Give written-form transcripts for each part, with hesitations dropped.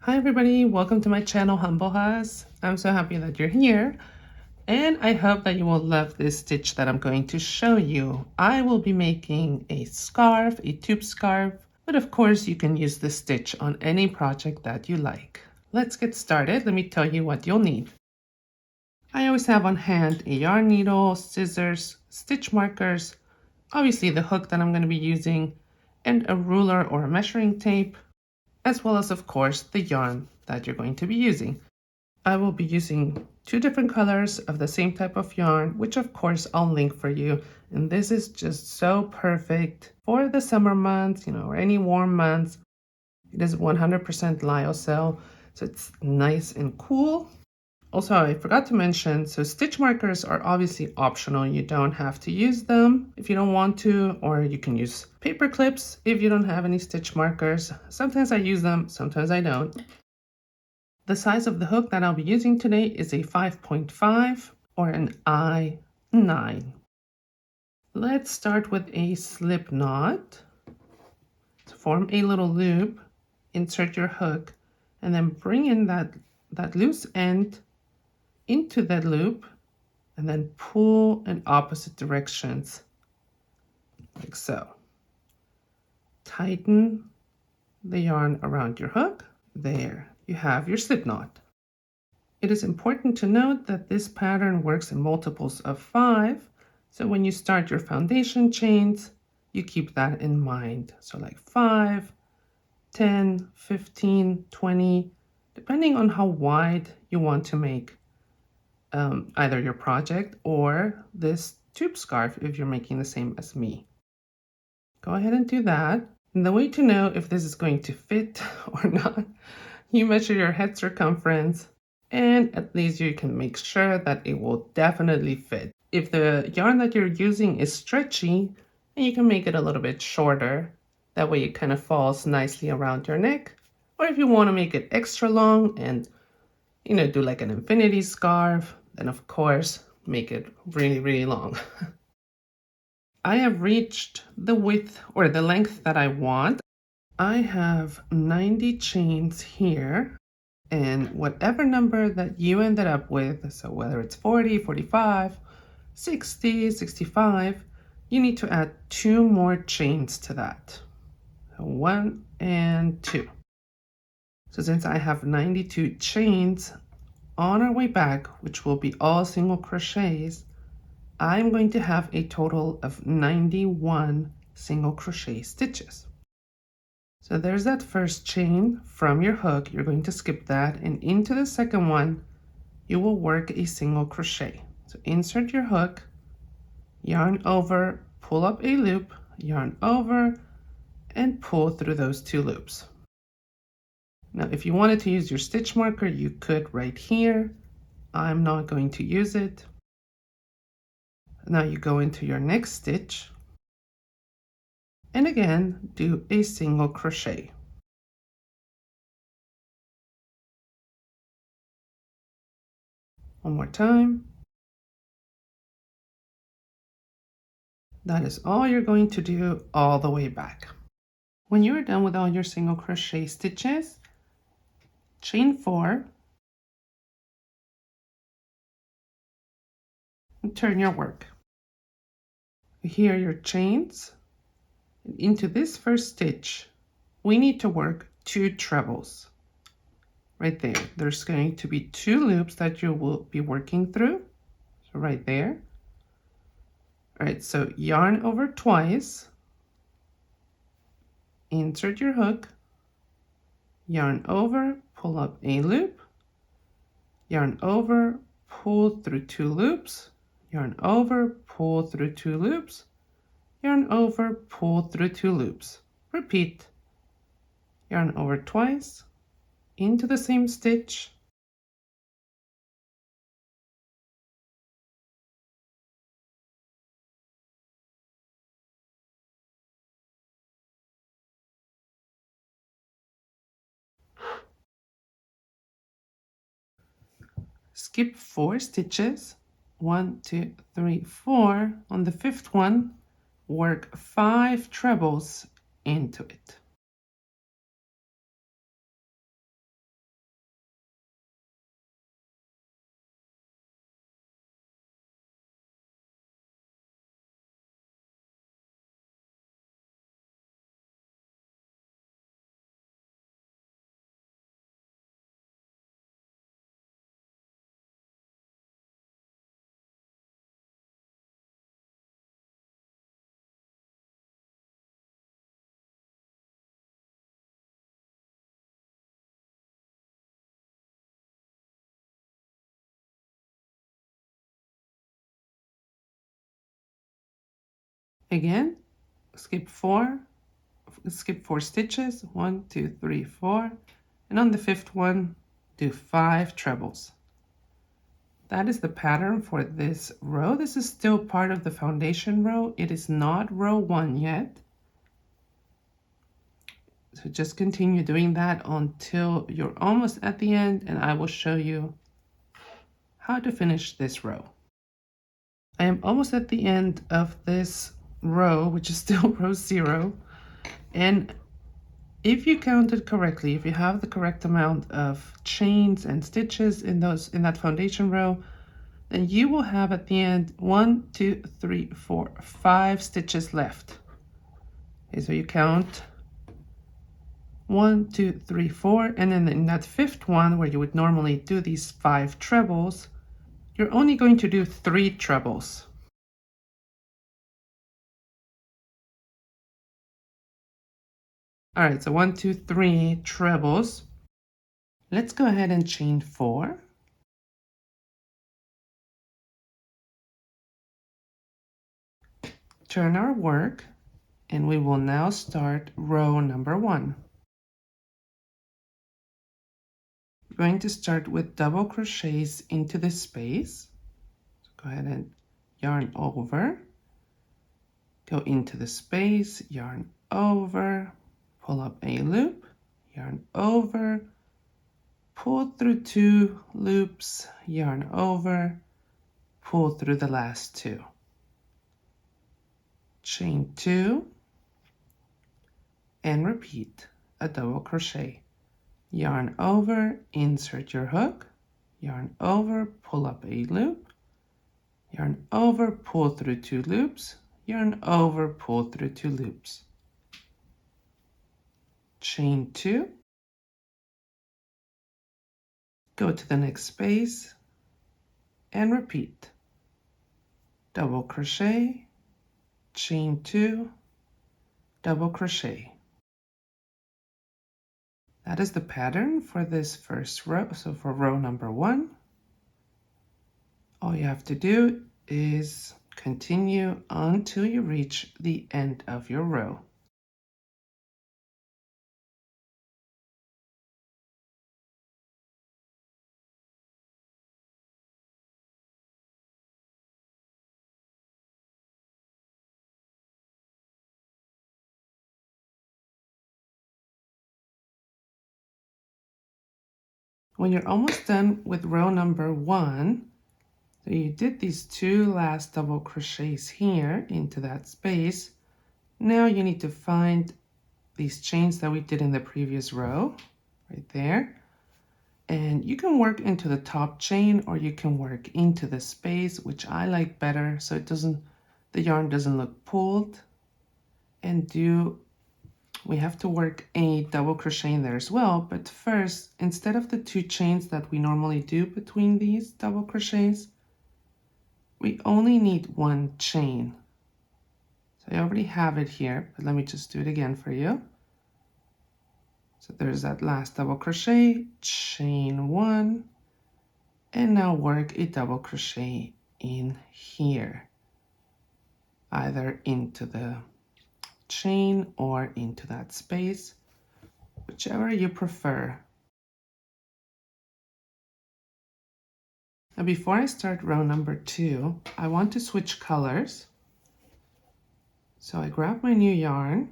Hi everybody, welcome to my channel Humblehus. I'm so happy that you're here and I hope that you will love this stitch that I'm going to show you. I will be making a scarf, a tube scarf, but of course you can use this stitch on any project that you like. Let's get started. Let me tell you what you'll need. I always have on hand a yarn needle, scissors, stitch markers, obviously the hook that I'm going to be using, and a ruler or a measuring tape, as well as, of course, the yarn that you're going to be using. I will be using two different colors of the same type of yarn, which of course I'll link for you. And this is just so perfect for the summer months, or any warm months. It is 100% lyocell, so it's nice and cool. Also, I forgot to mention, so stitch markers are obviously optional. You don't have to use them if you don't want to, or you can use paper clips if you don't have any stitch markers. Sometimes I use them, sometimes I don't. The size of the hook that I'll be using today is a 5.5 or an I9. Let's start with a slip knot. To form a little loop, insert your hook, and then bring in that loose end into that loop and then pull in opposite directions like so. Tighten the yarn around your hook. There, you have your slip knot. It is important to note that this pattern works in multiples of 5, so when you start your foundation chains, you keep that in mind. So like 5, 10, 15, 20, depending on how wide you want to make either your project or this tube scarf if you're making the same as me. Go ahead and do that. And the way to know if this is going to fit or not, you measure your head circumference and at least you can make sure that it will definitely fit. If the yarn that you're using is stretchy, then you can make it a little bit shorter. That way it kind of falls nicely around your neck. Or if you want to make it extra long and do like an infinity scarf, then of course make it really, really long. I have reached the width or the length that I want. I have 90 chains here, and whatever number that you ended up with, so whether it's 40, 45, 60, 65, you need to add 2 more chains to that. So 1 and 2. So since I have 92 chains, on our way back, which will be all single crochets, I'm going to have a total of 91 single crochet stitches. So there's that first chain from your hook. You're going to skip that, and into the second one, you will work a single crochet. So insert your hook, yarn over, pull up a loop, yarn over, and pull through those 2 loops. Now, if you wanted to use your stitch marker, you could right here. I'm not going to use it. Now you go into your next stitch and again do a single crochet. One more time. That is all you're going to do all the way back. When you're done with all your single crochet stitches, chain 4 and turn your work. Here are your chains. Into this first stitch, we need to work 2 trebles. Right there, there's going to be 2 loops that you will be working through. So right there. All right, so yarn over twice, insert your hook, yarn over, pull up a loop, yarn over, pull through 2 loops, yarn over, pull through 2 loops, yarn over, pull through 2 loops. Repeat. Yarn over twice, into the same stitch, skip 4 stitches, 1, 2, 3, 4. On the 5th one, work 5 trebles into it. Again, skip four stitches, 1, 2, 3, 4, and on the fifth one, do 5 trebles. That is the pattern for this row. This is still part of the foundation row. It is not row 1 yet. So just continue doing that until you're almost at the end, and I will show you how to finish this row. I am almost at the end of this row, which is still row 0. And if you counted correctly, if you have the correct amount of chains and stitches in that foundation row, then you will have at the end 1, 2, 3, 4, 5 stitches left. Okay, so you count 1, 2, 3, 4, and then in that fifth one where you would normally do these 5 trebles, you're only going to do 3 trebles. All right, so 1, 2, 3 trebles. Let's go ahead and chain 4. Turn our work, and we will now start row number 1. We're going to start with double crochets into this space. So go ahead and yarn over, go into the space, yarn over, pull up a loop, yarn over, pull through 2 loops, yarn over, pull through the last 2. Chain 2, and repeat a double crochet. Yarn over, insert your hook, yarn over, pull up a loop, yarn over, pull through 2 loops, yarn over, pull through 2 loops. Chain 2, go to the next space, and repeat. Double crochet, chain 2, double crochet. That is the pattern for this first row. So for row number 1, all you have to do is continue until you reach the end of your row. When you're almost done with row number 1, so you did these 2 last double crochets here into that space. Now you need to find these chains that we did in the previous row, right there. And you can work into the top chain, or you can work into the space, which I like better so the yarn doesn't look pulled. And we have to work a double crochet in there as well, but first, instead of the 2 chains that we normally do between these double crochets, we only need 1 chain. So I already have it here, but let me just do it again for you. So there's that last double crochet, chain 1, and now work a double crochet in here, either into the chain or into that space, whichever you prefer. Now before I start row number 2, I want to switch colors. So I grab my new yarn,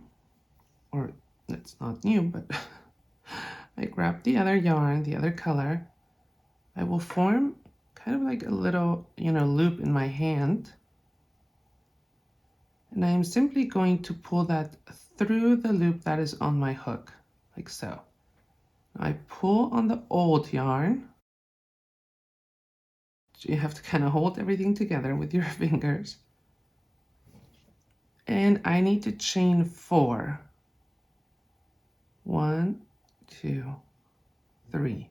or it's not new, but I grab the other yarn, the other color. I will form kind of like a little, loop in my hand. And I am simply going to pull that through the loop that is on my hook, like so. I pull on the old yarn. So you have to kind of hold everything together with your fingers. And I need to chain 4. 1, 2, 3,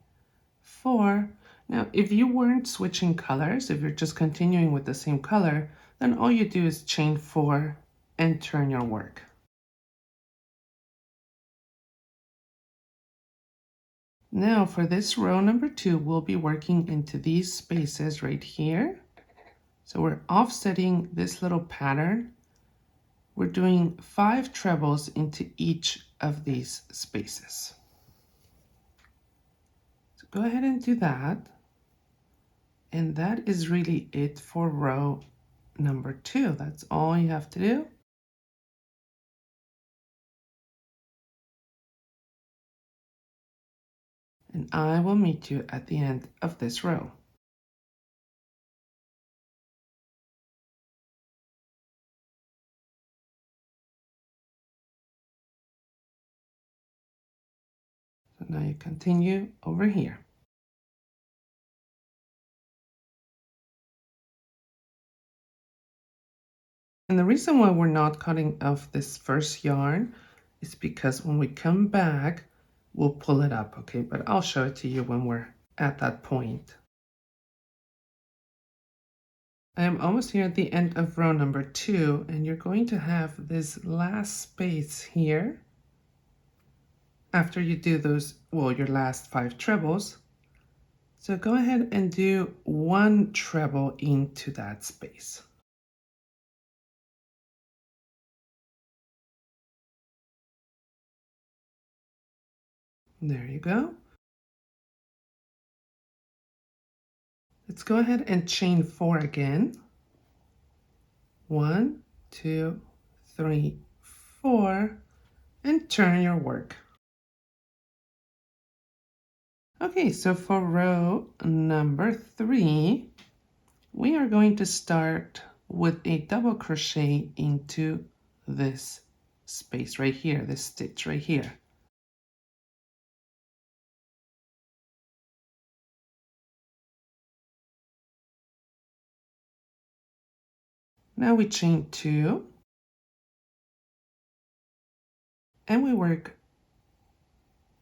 4. Now, if you weren't switching colors, if you're just continuing with the same color, then all you do is chain 4 and turn your work. Now for this row number 2, we'll be working into these spaces right here. So we're offsetting this little pattern we're doing 5 trebles into each of these spaces. So go ahead and do that. And that is really it for row number 2. That's all you have to do. And I will meet you at the end of this row. So now you continue over here. And the reason why we're not cutting off this first yarn is because when we come back, we'll pull it up, okay? But I'll show it to you when we're at that point. I am almost here at the end of row number 2, and you're going to have this last space here after you do those, well, your last 5 trebles. So go ahead and do 1 treble into that space. There you go. Let's go ahead and chain 4 again. 1, 2, 3, 4, and turn your work. Okay, so for row number 3, we are going to start with a double crochet into this space right here, this stitch right here. Now we chain 2, and we work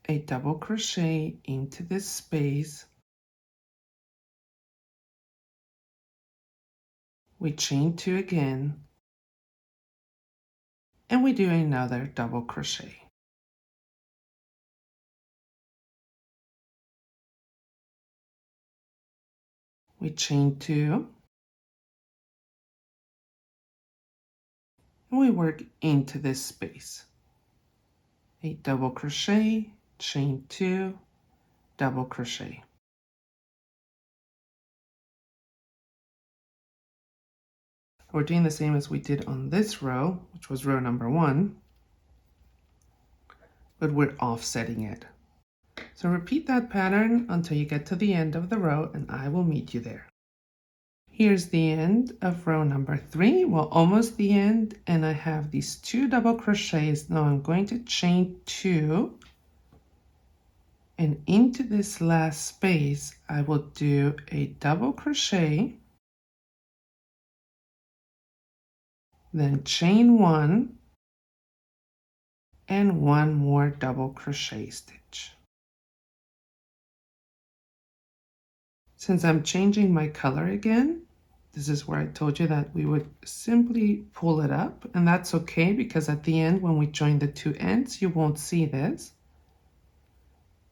a double crochet into this space. We chain 2 again, and we do another double crochet. We chain 2, and we work into this space. A double crochet, chain 2, double crochet. We're doing the same as we did on this row, which was row number 1, but we're offsetting it. So repeat that pattern until you get to the end of the row, and I will meet you there. Here's the end of row number 3. Well, almost the end, and I have these 2 double crochets. Now I'm going to chain 2, and into this last space I will do a double crochet, then chain 1, and 1 more double crochet stitch. Since I'm changing my color again, this is where I told you that we would simply pull it up, and that's okay because at the end when we join the 2 ends you won't see this.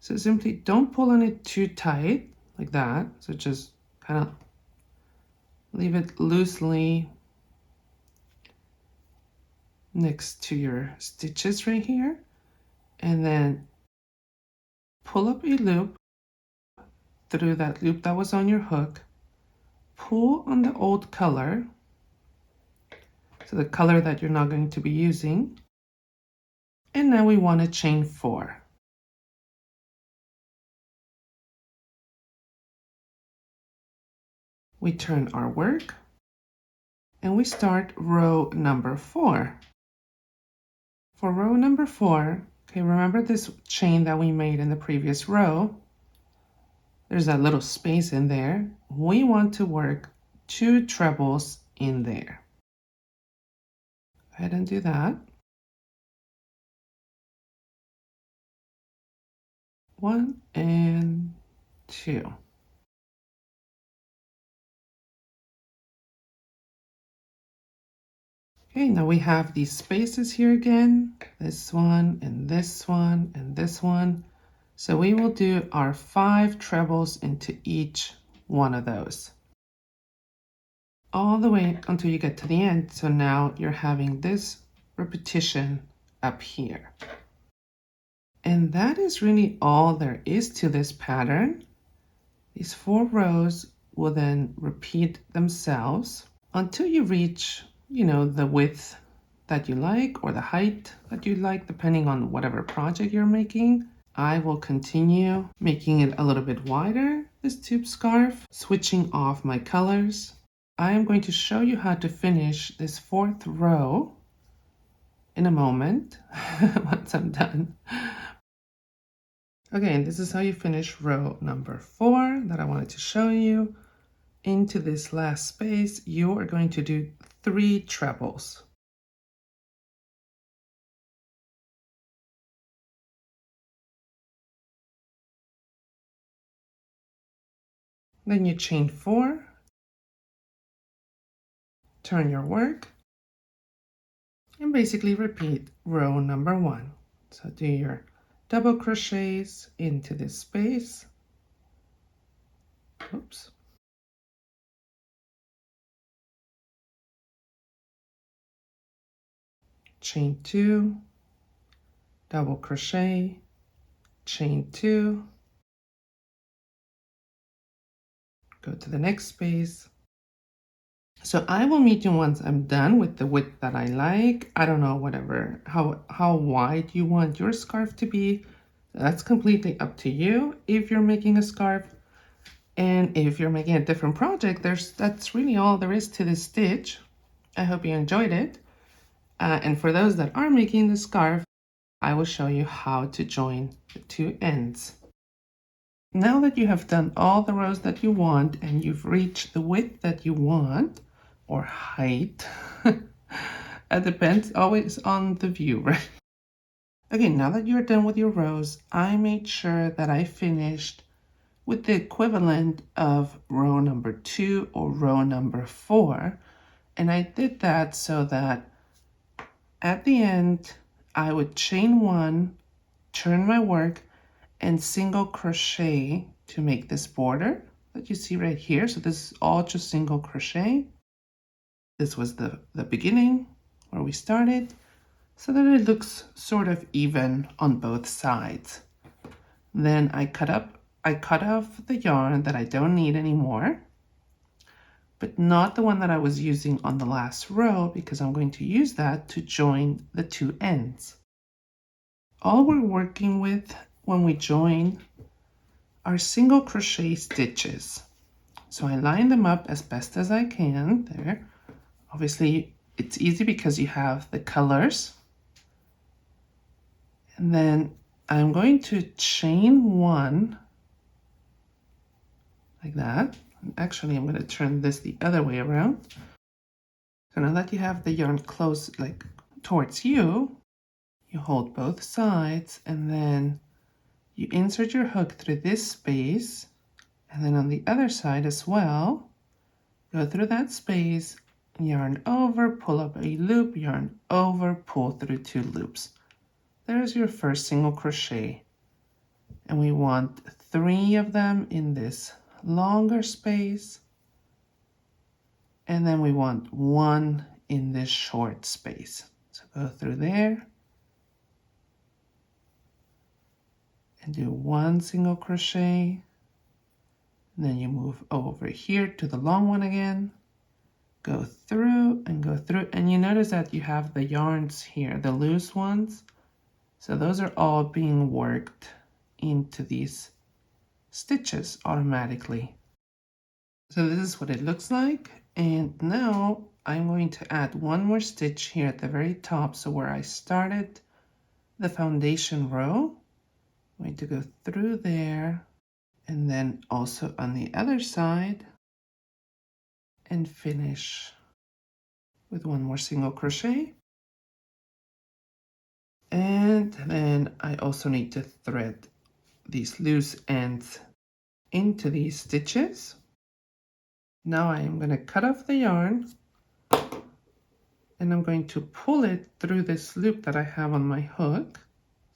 So simply don't pull on it too tight like that, so just kind of leave it loosely next to your stitches right here, and then pull up a loop through that loop that was on your hook, pull on the old color, so the color that you're not going to be using, and now we want to chain 4. We turn our work, and we start row number 4. For row number 4, okay, remember this chain that we made in the previous row? There's that little space in there. We want to work 2 trebles in there. Go ahead and do that. 1 and 2. Okay, now we have these spaces here again, this one and this one and this one. So we will do our 5 trebles into each one of those, all the way until you get to the end. So now you're having this repetition up here. And that is really all there is to this pattern. These 4 rows will then repeat themselves until you reach, the width that you like or the height that you like, depending on whatever project you're making. I will continue making it a little bit wider, this tube scarf, switching off my colors. I am going to show you how to finish this 4th row in a moment once I'm done. Okay, and this is how you finish row number 4 that I wanted to show you. Into this last space, you are going to do 3 trebles. Then you chain 4, turn your work, and basically repeat row number 1. So do your double crochets into this space. Oops. Chain 2, double crochet, chain 2, go to the next space. So I will meet you once I'm done with the width that I like. I don't know, whatever, how wide you want your scarf to be. That's completely up to you if you're making a scarf. And if you're making a different project, that's really all there is to this stitch. I hope you enjoyed it. And for those that are making the scarf, I will show you how to join the 2 ends. Now that you have done all the rows that you want and you've reached the width that you want, or height, it depends always on the view, right? Okay, now that you're done with your rows, I made sure that I finished with the equivalent of row number 2 or row number 4. And I did that so that at the end, I would chain 1, turn my work, and single crochet to make this border that you see right here. So this is all just single crochet. This was the beginning where we started, so that it looks sort of even on both sides. Then I cut off the yarn that I don't need anymore, but not the one that I was using on the last row, because I'm going to use that to join the 2 ends. All we're working with when we join are single crochet stitches. So I line them up as best as I can there. Obviously it's easy because you have the colors. And then I'm going to chain 1 like that. Actually, I'm going to turn this the other way around. So now that you have the yarn close, like towards you, you hold both sides and then you insert your hook through this space, and then on the other side as well, go through that space, yarn over, pull up a loop, yarn over, pull through 2 loops. There's your first single crochet. And we want 3 of them in this longer space, and then we want 1 in this short space. So go through there and do 1 single crochet, and then you move over here to the long one again, go through and go through, and you notice that you have the yarns here, the loose ones, so those are all being worked into these stitches automatically. So this is what it looks like, and now I'm going to add 1 more stitch here at the very top, so where I started the foundation row, I'm going to go through there, and then also on the other side, and finish with 1 more single crochet. And then I also need to thread these loose ends into these stitches. Now I am going to cut off the yarn, and I'm going to pull it through this loop that I have on my hook.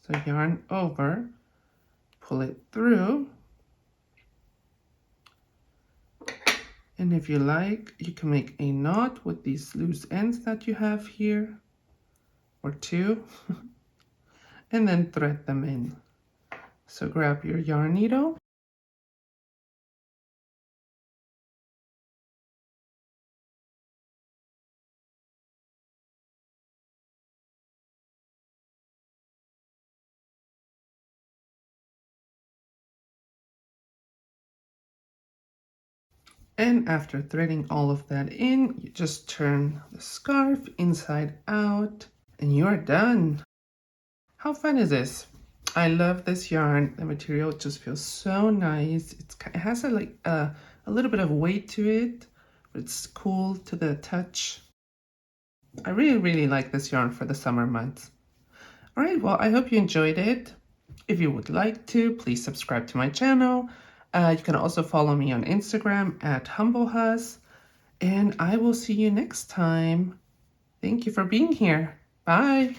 So yarn over, pull it through, and if you like, you can make a knot with these loose ends that you have here, or 2 and then thread them in. So grab your yarn needle. And after threading all of that in, you just turn the scarf inside out and you are done. How fun is this? I love this yarn. The material just feels so nice. It has a little bit of weight to it, but it's cool to the touch. I really like this yarn for the summer months. All right, well, I hope you enjoyed it. If you would like to, please subscribe to my channel. You can also follow me on Instagram at Humblehus. And I will see you next time. Thank you for being here. Bye.